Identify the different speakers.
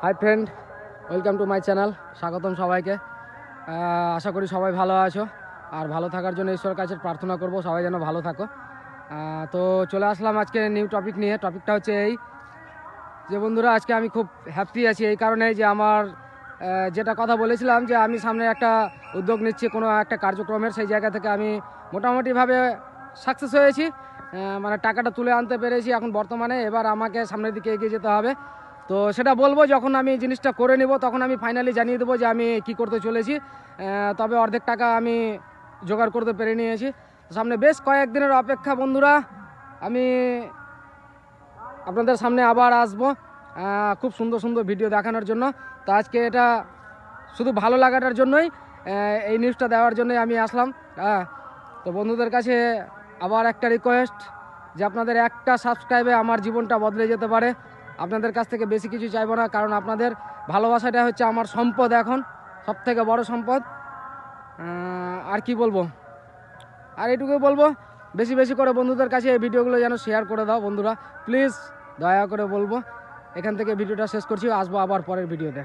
Speaker 1: Hi friend, welcome to my channel. স্বাগতম সবাইকে। আশা করি সবাই ভালো আছো, আর ভালো থাকার জন্য ঈশ্বরের কাছে প্রার্থনা করব সবাই যেন ভালো থাকো। তো চলে আসলাম আজকে নিউ টপিক নিয়ে। টপিকটা হচ্ছে এই যে বন্ধুরা, আজকে আমি খুব হ্যাপি আছি এই কারণে যে আমার যেটা কথা বলেছিলাম যে আমি সামনে একটা উদ্যোগ নিচ্ছি কোনো একটা কার্যক্রমের, সেই জায়গা থেকে আমি মোটামুটিভাবে সাকসেস হয়েছি। মানে টাকাটা তুলে আনতে পেরেছি এখন বর্তমানে। এবার আমাকে সামনের দিকে এগিয়ে যেতে হবে। তো সেটা বলবো যখন আমি জিনিসটা করে নেব, তখন আমি ফাইনালি জানিয়ে দেবো যে আমি কি করতে চলেছি। তবে অর্ধেক টাকা আমি জোগাড় করতে পেরে নিয়েছি। সামনে বেশ কয়েকদিনের অপেক্ষা বন্ধুরা, আমি আপনাদের সামনে আবার আসবো খুব সুন্দর সুন্দর ভিডিও দেখানোর জন্য। তো আজকে এটা শুধু ভালো লাগাটার জন্যই, এই নিউজটা দেওয়ার জন্যই আমি আসলাম। তো বন্ধুদের কাছে আবার একটা রিকোয়েস্ট যে আপনাদের একটা সাবস্ক্রাইবে আমার জীবনটা বদলে যেতে পারে। আপনাদের কাছ থেকে বেশি কিছু চাইবো না, কারণ আপনাদের ভালোবাসাটা হচ্ছে আমার সম্পদ, এখন সবথেকে বড় সম্পদ। আর কি বলবো, আর এটুকুই বলবো, বেশি বেশি করে বন্ধুদের কাছে এই ভিডিওগুলো যেন শেয়ার করে দাও বন্ধুরা, প্লিজ দয়া করে বলবো। এখান থেকে ভিডিওটা শেষ করছি, আসবো আবার পরের ভিডিওতে।